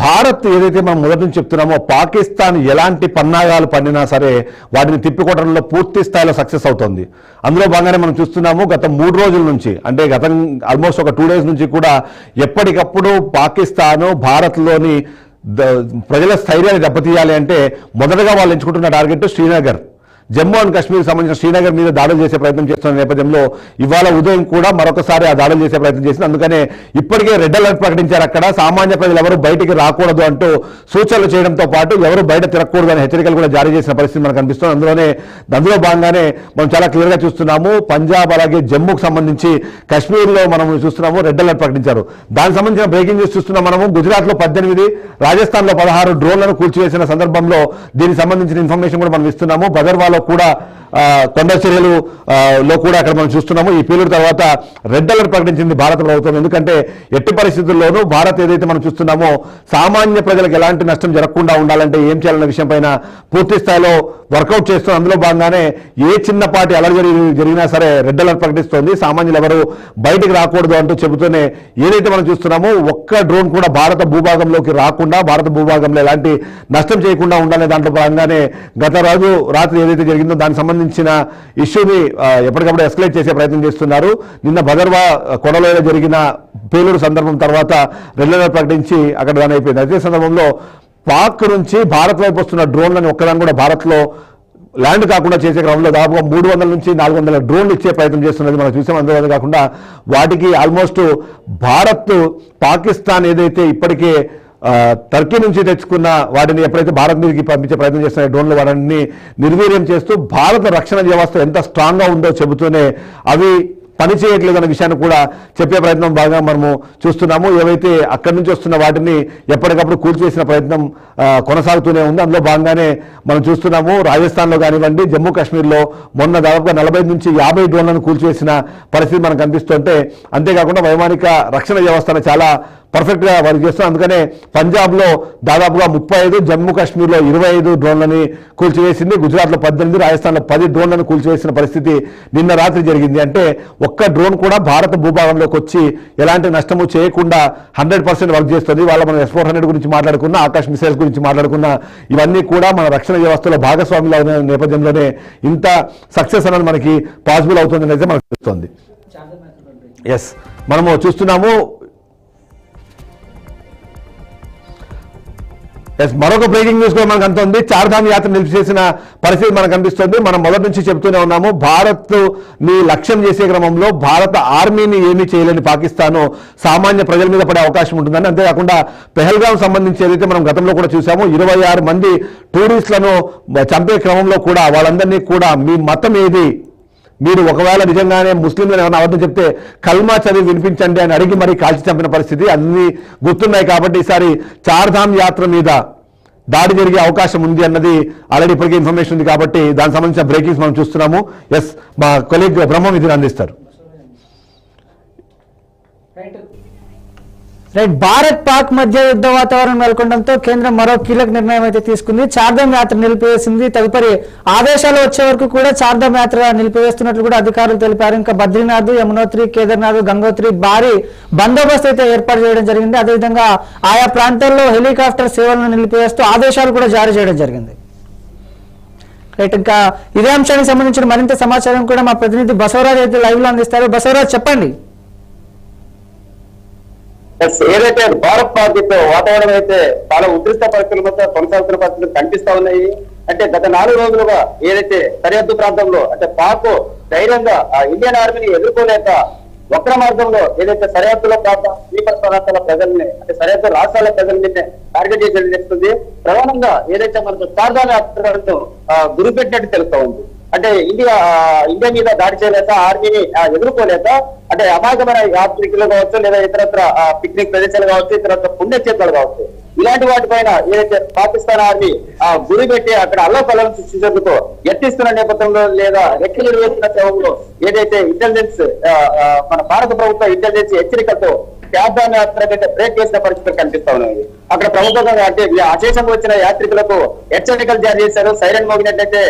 భారత్ ఏదైతే మనం మొదటి నుంచి చెప్తున్నామో పాకిస్తాన్ ఎలాంటి పన్నాగాలు పన్నినా సరే వాటిని తిప్పికొట్టడంలో పూర్తి స్థాయిలో సక్సెస్ అవుతుంది. అందులో భాగంగానే మనం చూస్తున్నాము గత 3 రోజుల నుంచి, అంటే గత ఆల్మోస్ట్ ఒక 2 days నుంచి కూడా ఎప్పటికప్పుడు పాకిస్తాను భారత్లోని ప్రజల స్థైర్యాన్ని దెబ్బతీయాలి అంటే మొదటగా వాళ్ళు ఎంచుకుంటున్న టార్గెట్ శ్రీనగర్, జమ్మూ అండ్ కాశ్మీర్ సంబంధించిన శ్రీనగర్ మీద దాడులు చేసే ప్రయత్నం చేస్తున్న నేపథ్యంలో ఇవాళ ఉదయం కూడా మరొకసారి ఆ దాడులు చేసే ప్రయత్నం చేసింది. అందుకనే ఇప్పటికే రెడ్ అలర్ట్ ప్రకటించారు. అక్కడ సామాన్య ప్రజలు ఎవరు బయటికి రాకూడదు అంటూ సూచనలు చేయడంతో పాటు ఎవరు బయట తిరగకూడదు అనే హెచ్చరికలు కూడా జారీ చేసిన పరిస్థితి మనకు కనిపిస్తుంది. అందులో భాగంగానే మనం చాలా క్లియర్గా చూస్తున్నాము. పంజాబ్ అలాగే జమ్మూకు సంబంధించి కాశ్మీర్లో మనం చూస్తున్నాము రెడ్ అలర్ట్ ప్రకటించారు. దానికి సంబంధించిన బ్రేకింగ్ న్యూస్ చూస్తున్నాం మనము. గుజరాత్లో 18, రాజస్థాన్లో 16 డ్రోన్లను కూల్చివేసిన సందర్భంలో దీనికి సంబంధించిన ఇన్ఫర్మేషన్ కూడా మనం ఇస్తున్నాము. భదర్వాలో కూడా కొండ చర్యలు లో కూడా అక్కడ మనం చూస్తున్నాము. ఈ పేలుడు తర్వాత రెడ్ అలర్ట్ ప్రకటించింది భారత ప్రభుత్వం. ఎందుకంటే ఎట్టి పరిస్థితుల్లోనూ భారత్ ఏదైతే మనం చూస్తున్నామో సామాన్య ప్రజలకు ఎలాంటి నష్టం జరగకుండా ఉండాలంటే ఏం చేయాలన్న విషయం పైన పూర్తి స్థాయిలో వర్కౌట్ చేస్తూ అందులో భాగంగానే ఏ చిన్నపాటి అలర్జరీ జరిగినా సరే రెడ్ అలర్ట్ ప్రకటిస్తోంది. సామాన్యులు ఎవరు బయటికి రాకూడదు అంటూ చెబుతూనే ఏదైతే మనం చూస్తున్నామో ఒక్క డ్రోన్ కూడా భారత భూభాగంలోకి రాకుండా, భారత భూభాగంలో ఎలాంటి నష్టం చేయకుండా ఉండాలనే దాంట్లో భాగంగానే గత రోజు రాత్రి ఏదైతే జరిగిందో దానికి సంబంధించిన ఇష్యూని ఎప్పటికప్పుడు ఎస్కలేట్ చేసే ప్రయత్నం చేస్తున్నారు. నిన్న భదర్వా కొడలో జరిగిన పేలుడు సందర్భం తర్వాత రెడ్ అలర్ట్ ప్రకటించి అక్కడ దాని అయిపోయింది. అదే సందర్భంలో పాక్ నుంచి భారత్ వైపు వస్తున్న డ్రోన్లను ఒక్కదాన్ని కూడా భారత్లో ల్యాండ్ కాకుండా చేసే క్రమంలో దాదాపుగా 300 నుంచి 400 డ్రోన్లు ఇచ్చే ప్రయత్నం చేస్తున్నది మనం చూసాం. అందులో కాకుండా వాటికి ఆల్మోస్ట్ భారత్ పాకిస్తాన్ ఏదైతే ఇప్పటికే టర్కీ నుంచి తెచ్చుకున్న వాటిని ఎప్పుడైతే భారత్ మీదకి పంపించే ప్రయత్నం చేస్తున్న డ్రోన్లు వాటిని నిర్వీర్యం చేస్తూ భారత రక్షణ వ్యవస్థ ఎంత స్ట్రాంగ్గా ఉందో చెబుతూనే అవి పనిచేయట్లేదు అనే విషయాన్ని కూడా చెప్పే ప్రయత్నం బాగా మనము చూస్తున్నాము. ఏవైతే అక్కడి నుంచి వస్తున్న వాటిని ఎప్పటికప్పుడు కూల్చేసిన ప్రయత్నం కొనసాగుతూనే ఉంది. అందులో భాగంగానే మనం చూస్తున్నాము రాజస్థాన్లో కానివ్వండి, జమ్మూ కాశ్మీర్లో మొన్న దాదాపుగా 40 నుంచి 50 డ్రోన్లను కూల్చేసిన పరిస్థితి మనకు కనిపిస్తుంటే, అంతేకాకుండా వైమానిక రక్షణ వ్యవస్థను చాలా పర్ఫెక్ట్గా వర్క్ చేస్తున్నాం. అందుకనే పంజాబ్లో దాదాపుగా 35, జమ్మూ కాశ్మీర్లో 25 డ్రోన్లని కూల్చివేసింది. గుజరాత్లో 18, రాజస్థాన్లో 10 డ్రోన్లను కూల్చివేసిన పరిస్థితి నిన్న రాత్రి జరిగింది. అంటే ఒక్క డ్రోన్ కూడా భారత భూభాగంలోకి వచ్చి ఎలాంటి నష్టము చేయకుండా 100% వర్క్ చేస్తుంది. వాళ్ళ మనం S-400 గురించి మాట్లాడుకున్న, ఆకాశ్ మిసైల్స్ గురించి మాట్లాడుకున్న, ఇవన్నీ కూడా మన రక్షణ వ్యవస్థలో భాగస్వాములు అయిన నేపథ్యంలోనే ఇంత సక్సెస్ అనేది మనకి పాసిబుల్ అవుతుంది అయితే మనకు తెలుస్తుంది. ఎస్, మనము చూస్తున్నాము. మరొక బ్రేకింగ్ న్యూస్ కూడా మనకు అందుతుంది. చార్ధామ్ యాత్ర నిలిపిచేసిన పరిస్థితి మనకు కనిపిస్తుంది. మనం మొదటి నుంచి చెప్తూనే ఉన్నాము, భారత్ ని లక్ష్యం చేసే క్రమంలో భారత ఆర్మీని ఏమీ చేయలేని పాకిస్తాన్ సామాన్య ప్రజల మీద పడే అవకాశం ఉంటుందని. అంతేకాకుండా పెహల్గాం సంబంధించి ఏదైతే మనం గతంలో కూడా చూసాము, 26 మంది టూరిస్టులను చంపే క్రమంలో కూడా వాళ్ళందరినీ కూడా మీ మతం ఏది, మీరు ఒకవేళ నిజంగానే ముస్లింలను ఏమైనా అబద్ధం చెప్తే కల్మా చదివి వినిపించండి అని అడిగి మరీ కాల్చి చంపిన పరిస్థితి అన్ని గుర్తున్నాయి. కాబట్టి ఈసారి చార్ధామ్ యాత్ర మీద దాడి జరిగే అవకాశం ఉంది అన్నది ఆల్రెడీ ఇప్పటికే ఇన్ఫర్మేషన్ ఉంది. కాబట్టి దానికి సంబంధించిన బ్రేకింగ్స్ మనం చూస్తున్నాము. ఎస్, మా కొలీగ్ బ్రహ్మం ఇది అందిస్తారు. రైట్, భారత్ పాక్ మధ్య యుద్ధ వాతావరణం నెలకొనడంతో కేంద్రం మరో కీలక నిర్ణయం అయితే తీసుకుంది. చార్ధామ్ యాత్ర నిలిపివేసింది. తదుపరి ఆదేశాలు వచ్చే వరకు కూడా చార్ధామ్ యాత్ర నిలిపివేస్తున్నట్లు కూడా అధికారులు తెలిపారు. ఇంకా బద్రీనాథ్, యమునోత్రి, కేదార్నాథ్, గంగోత్రి భారీ బందోబస్తు అయితే ఏర్పాటు చేయడం జరిగింది. అదేవిధంగా ఆయా ప్రాంతాల్లో హెలికాప్టర్ సేవలను నిలిపివేస్తూ ఆదేశాలు కూడా జారీ చేయడం జరిగింది. రైట్, ఇంకా ఇదే అంశానికి సంబంధించిన మరింత సమాచారం కూడా మా ప్రతినిధి బసవరాజ్ అయితే లైవ్ లో అందిస్తారు. బసవరాజ్, చెప్పండి. ఏదైతే భారత్ పాక్ వాతావరణం అయితే చాలా ఉద్రిక్త పరిస్థితుల మధ్య కొనసాగుతున్న పరిస్థితులు కనిపిస్తా ఉన్నాయి. అంటే గత 4 రోజులుగా ఏదైతే సరిహద్దు ప్రాంతంలో అంటే పాక్ ధైర్యంగా ఇండియన్ ఆర్మీని ఎదుర్కోలేక వక్ర మార్గంలో ఏదైతే సరిహద్దుల ప్రాంతాల ప్రజల్ని అంటే సరిహద్దు రాష్ట్రాల ప్రజల్ని టార్గెట్ చేసేది తెలుస్తుంది. ప్రధానంగా ఏదైతే మనకు చార్ధామ్ యాత్రతో గురిపెట్టినట్టు తెలుస్తా ఉంది. అంటే ఇండియా మీద దాడి చేయలేక, ఆర్మీని ఎదుర్కోలేక, అంటే అమాయకమైన యాత్రికులు కావచ్చు, లేదా ఇతరత్ర పిక్నిక్ ప్రదేశాలు కావచ్చు, ఇతరత్ర పుణ్యక్షేత్రాలు కావచ్చు, ఇలాంటి వాటిపైన ఏదైతే పాకిస్తాన్ ఆర్మీ గురి పెట్టి అక్కడ అల్లకల్లను సృష్టించేందుకు యత్నిస్తున్న నేపథ్యంలో లేదా రెక్కలు వేస్తున్న క్రమంలో ఏదైతే ఇంటెలిజెన్స్ మన భారత ప్రభుత్వ ఇంటెలిజెన్స్ హెచ్చరికలతో చార్ధామ్ యాత్ర బ్రేక్ చేసిన పరిస్థితులు కనిపిస్తా ఉన్నాయి. అక్కడ ప్రభుత్వంగా అంటే అశేషంగా వచ్చిన యాత్రికులకు హెచ్చరికలు జారీ చేశారు. సైరన్ మోగినట్లయితే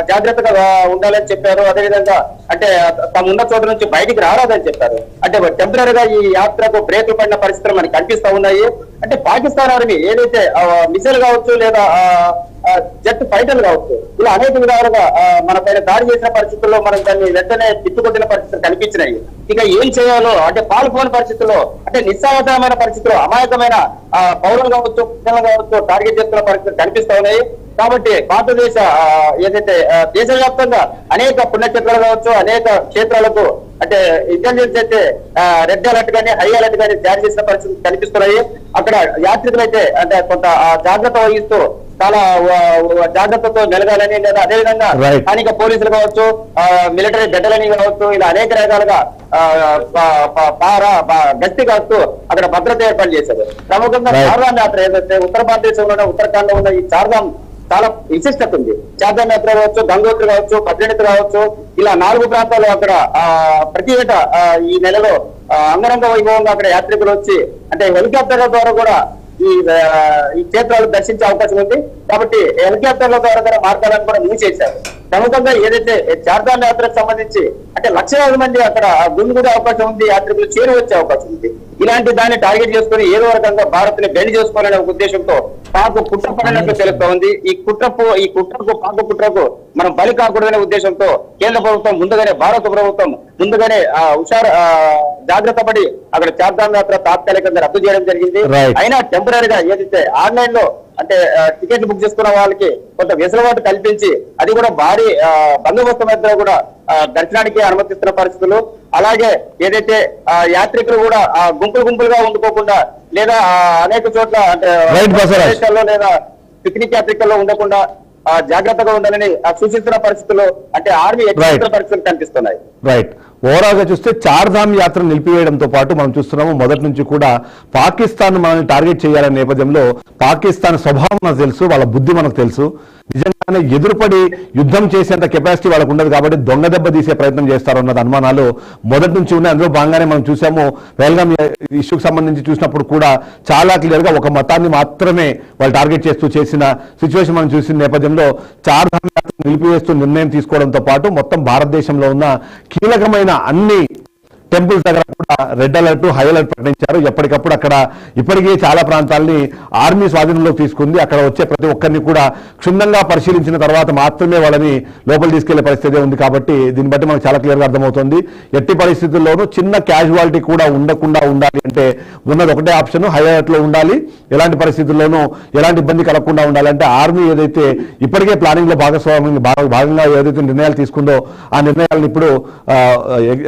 జాగ్రత్తగా ఉండాలని చెప్పారు. అదేవిధంగా అంటే తమ ఉన్న చోట నుంచి బయటికి రారాదని చెప్పారు. అంటే టెంపరీగా ఈ యాత్రకు బ్రేకులు పడిన పరిస్థితులు మనకి కనిపిస్తా ఉన్నాయి. అంటే పాకిస్తాన్ ఆర్మీ ఏదైతే మిసైల్ కావచ్చు లేదా జెట్ ఫైటర్లు కావచ్చు, ఇలా అనేక విధాలుగా మన పైన దాడి చేసిన పరిస్థితుల్లో మనం దాన్ని వెంటనే తిట్టుకొట్టిన పరిస్థితులు కనిపించినాయి. ఇక ఏం చేయాలో అంటే పాల్గొని పరిస్థితుల్లో, అంటే నిస్సాయమైన పరిస్థితుల్లో అమాయకమైన పౌరులు కావచ్చు, ప్రజలు కావచ్చు టార్గెట్ చేస్తున్న పరిస్థితులు కనిపిస్తా ఉన్నాయి. కాబట్టి భారతదేశ ఏదైతే దేశవ్యాప్తంగా అనేక పుణ్యక్షేత్రాలు కావచ్చు, అనేక క్షేత్రాలకు అంటే ఇంటెలిజెన్స్ అయితే రెడ్ అలర్ట్ గానీ హై అలర్ట్ గానీ జారీ చేసిన పరిస్థితులు కనిపిస్తున్నాయి. అక్కడ యాత్రికులు అయితే అంటే కొంత జాగ్రత్త వహిస్తూ చాలా జాగ్రత్తతో మెలగాలని, లేదా అదేవిధంగా స్థానిక పోలీసులు కావచ్చు, మిలిటరీ బెటలని కావచ్చు, ఇలా అనేక రకాలుగా గస్తీ కాస్తూ అక్కడ భద్రత ఏర్పాటు చేశారు. ప్రముఖంగా చార్ధామ్ యాత్ర ఏదైతే ఉత్తర భారతదేశంలో ఉత్తరాఖండ్ లో ఉన్న ఈ చార్ధామ్ చాలా విశిష్టత ఉంది. చార్ధామ్ యాత్ర కావచ్చు, గంగోత్రి కావచ్చు, బద్రీనాథ్ కావచ్చు, ఇలా 4 ప్రాంతాలు అక్కడ ప్రతి ఏటా ఈ నెలలో అంగరంగ వైభవంగా అక్కడ యాత్రికులు వచ్చి అంటే హెలికాప్టర్ల ద్వారా కూడా ఈ క్షేత్రాలు దర్శించే అవకాశం ఉంది. కాబట్టి హెలికాప్టర్ల ద్వారా మార్గాలను కూడా మూసేశారు. ప్రముఖంగా ఏదైతే చార్ధామ్ యాత్రకు సంబంధించి అంటే లక్షలాది మంది అక్కడ గుండె అవకాశం ఉంది, యాత్రికులు చేరి వచ్చే అవకాశం ఉంది. ఇలాంటి దాన్ని టార్గెట్ చేసుకుని ఏదో రకంగా భారత్ ని బెండ్ చేసుకోవాలనే ఉద్దేశంతో పాకు కుట్రపడినట్లు తెలుస్తా ఉంది. ఈ పాకు కుట్రకు మనం బలి కాకూడదనే ఉద్దేశంతో కేంద్ర ప్రభుత్వం ముందుగానే, భారత ప్రభుత్వం ముందుగానే జాగ్రత్త పడి అక్కడ చార్ధామ్ యాత్ర తాత్కాలికంగా రద్దు చేయడం జరిగింది. అయినా టెంపరీగా ఏదైతే ఆన్లైన్ లో అంటే టికెట్లు బుక్ చేసుకున్న వాళ్ళకి కొంత వెసులుబాటు కల్పించి అది కూడా భారీ బందోబస్తు మధ్య కూడా దర్శనానికి అనుమతిస్తున్న పరిస్థితులు. అలాగే ఏదైతే యాత్రికులు కూడా గుంపులుగా ఉండుకోకుండా లేదా అనేక చోట్ల అంటే ప్రదేశాల్లో లేదా పిక్నిక్ యాత్రికల్లో ఉండకుండా జాగ్రత్తగా ఉండాలని సూచిస్తున్న పరిస్థితులు అంటే ఆర్మీ హెచ్చరిస్తున్న పరిస్థితులు కనిపిస్తున్నాయి. రైట్. ఓవరాల్ గా చూస్తే చార్ధామ్ యాత్ర నిలిపివేయడంతో పాటు మనం చూస్తున్నాము మొదటి నుంచి కూడా పాకిస్తాన్ మనల్ని టార్గెట్ చేయాలనే నేపథ్యంలో పాకిస్తాన్ స్వభావం మనకు తెలుసు, వాళ్ళ బుద్ధి మనకు తెలుసు. నిజంగానే ఎదురుపడి యుద్ధం చేసేంత కెపాసిటీ వాళ్ళకు ఉండదు కాబట్టి దొంగ దెబ్బ తీసే ప్రయత్నం చేస్తారన్నది అనుమానాలు మొదటి నుంచి ఉన్నాయి. అందులో భాగంగానే మనం చూసాము పహల్గామ్ ఇష్యూకి సంబంధించి చూసినప్పుడు కూడా చాలా క్లియర్ గా ఒక మతాన్ని మాత్రమే వాళ్ళు టార్గెట్ చేస్తూ చేసిన సిచ్యువేషన్ మనం చూసిన నేపథ్యంలో చార్ధామ్ యాత్ర నిలిపివేస్తూ నిర్ణయం తీసుకోవడంతో పాటు మొత్తం భారతదేశంలో ఉన్న కీలకమైన అన్ని టెంపుల్స్ దగ్గర కూడా రెడ్ అలర్ట్, హై అలర్ట్ ప్రకటించారు. ఎప్పటికప్పుడు అక్కడ ఇప్పటికే చాలా ప్రాంతాలని ఆర్మీ స్వాధీనంలోకి తీసుకుంది. అక్కడ వచ్చే ప్రతి ఒక్కరిని కూడా క్షుణ్ణంగా పరిశీలించిన తర్వాత మాత్రమే వాళ్ళని లోపల తీసుకెళ్లే పరిస్థితి ఉంది. కాబట్టి దీన్ని బట్టి మనకు చాలా క్లియర్గా అర్థమవుతుంది. ఎట్టి పరిస్థితుల్లోనూ చిన్న క్యాజువాలిటీ కూడా ఉండకుండా ఉండాలి అంటే ఉన్నది ఒకటే ఆప్షన్, హై అలర్ట్ లో ఉండాలి. ఎలాంటి పరిస్థితుల్లోనూ ఎలాంటి ఇబ్బంది కలగకుండా ఉండాలంటే ఆర్మీ ఏదైతే ఇప్పటికే ప్లానింగ్ లో భాగంగా ఏదైతే నిర్ణయాలు తీసుకుందో ఆ నిర్ణయాలను ఇప్పుడు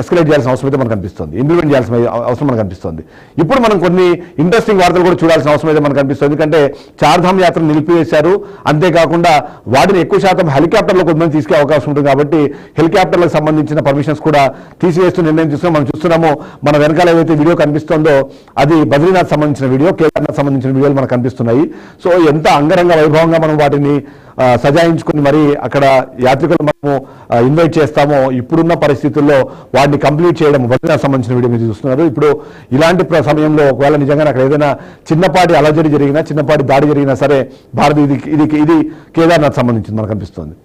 ఎస్కలేట్ చేయాల్సిన అవసరం అయితే మనకు కనిపిస్తుంది, ఇంప్లిమెంట్ చేయాల్సిన అవసరం మనకు కనిపిస్తుంది. ఇప్పుడు మనం కొన్ని ఇంట్రెస్టింగ్ వార్తలు కూడా చూడాల్సిన అవసరం అయితే మనకు కనిపిస్తుంది. ఎందుకంటే చార్ధామ్ యాత్ర నిలిపివేశారు, అంతేకాకుండా వాటిని ఎక్కువ శాతం హెలికాప్టర్లో కొంతమంది తీసుకే అవకాశం ఉంటుంది. కాబట్టి హెలికాప్టర్లకు సంబంధించిన పర్మిషన్స్ కూడా తీసివేస్తూ నిర్ణయం తీసుకున్నాం. మనం చూస్తున్నాము మన వెనకాల ఏదైతే వీడియో కనిపిస్తుందో అది బద్రీనాథ్ సంబంధించిన వీడియో, కేదార్నాథ్ సంబంధించిన వీడియోలు మనకు కనిపిస్తున్నాయి. సో ఎంత అంగరంగ వైభవంగా మనం వాటిని సజాయించుకుని మరి అక్కడ యాత్రికులు మనము ఇన్వైట్ చేస్తామో ఇప్పుడున్న పరిస్థితుల్లో వాటిని కంప్లీట్ చేయడం బద్రీనాథ్ సంబంధించిన వీడియో మీరు చూస్తున్నారు. ఇప్పుడు ఇలాంటి సమయంలో ఒకవేళ నిజంగా అక్కడ ఏదైనా చిన్నపాటి అలజడి జరిగినా, చిన్నపాటి దాడి జరిగినా సరే భారత్ ఇది కేదార్నాథ్ సంబంధించింది మనకు కనిపిస్తుంది.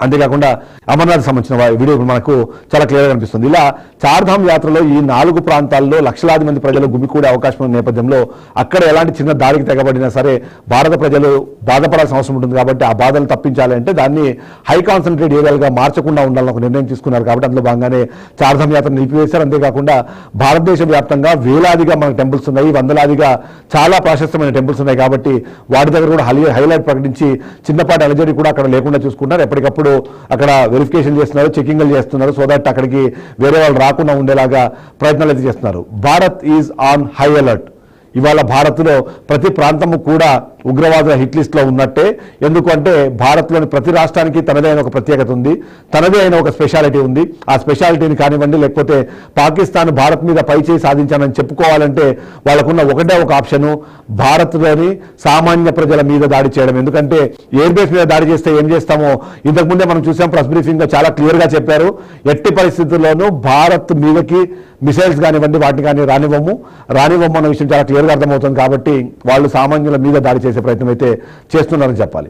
అంతేకాకుండా అమర్నాథ్ సంబంధించిన వీడియో మనకు చాలా క్లియర్గా కనిపిస్తుంది. ఇలా చార్ధామ్ యాత్రలో ఈ 4 ప్రాంతాల్లో లక్షలాది మంది ప్రజలు గుమికూడే అవకాశం ఉన్న నేపథ్యంలో అక్కడ ఎలాంటి చిన్న దాడికి తెగబడినా సరే భారత ప్రజలు బాధపడాల్సిన అవసరం ఉంటుంది. కాబట్టి ఆ బాధలు తప్పించాలి అంటే దాన్ని హై కాన్సన్ట్రేట్ ఏరియాలుగా మార్చకుండా ఉండాలని ఒక నిర్ణయం తీసుకున్నారు. కాబట్టి అందులో భాగంగానే చార్ధామ్ యాత్ర నిలిపివేశారు. అంతేకాకుండా భారతదేశ వ్యాప్తంగా వేలాదిగా మనకు టెంపుల్స్ ఉన్నాయి, వందలాదిగా చాలా ప్రాశస్త్యమైన టెంపుల్స్ ఉన్నాయి. కాబట్టి వాటి దగ్గర కూడా హైలైట్ ప్రకటించి చిన్నపాటి అలజడి కూడా అక్కడ లేకుండా చూసుకుంటారు. ఎప్పటికప్పుడు అక్కడ వెరిఫికేషన్ చేస్తున్నారు, చెకింగ్లు చేస్తున్నారు. సో దట్ అక్కడికి వేరే వాళ్ళు రాకుండా ఉండేలాగా ప్రయత్నాలు అయితే చేస్తున్నారు. Bharat is on high alert. ఇవాళ భారత్లో ప్రతి ప్రాంతము కూడా ఉగ్రవాదుల హిట్ లిస్ట్ లో ఉన్నట్టే. ఎందుకంటే భారత్లోని ప్రతి రాష్ట్రానికి తనదే అయిన ఒక ప్రత్యేకత ఉంది, తనదే అయిన ఒక స్పెషాలిటీ ఉంది. ఆ స్పెషాలిటీని కానివ్వండి, లేకపోతే పాకిస్తాన్ భారత్ మీద పైచేయి సాధించానని చెప్పుకోవాలంటే వాళ్ళకున్న ఒకటే ఒక ఆప్షను భారత్లోని సామాన్య ప్రజల మీద దాడి చేయడం. ఎందుకంటే ఎయిర్ బేస్ మీద దాడి చేస్తే ఏం చేస్తామో ఇంతకుముందే మనం చూసాం, ప్రెస్ బ్రీఫింగ్ లో చాలా క్లియర్ గా చెప్పారు. ఎట్టి పరిస్థితుల్లోనూ భారత్ మీదకి మిసైల్స్ కానివ్వండి వాటిని కానీ రానివ్వము అన్న విషయం చాలా క్లియర్గా అర్థమవుతుంది. కాబట్టి వాళ్ళు సామాన్యుల మీద దాడి చేసే ప్రయత్నం అయితే చేస్తున్నారని చెప్పాలి.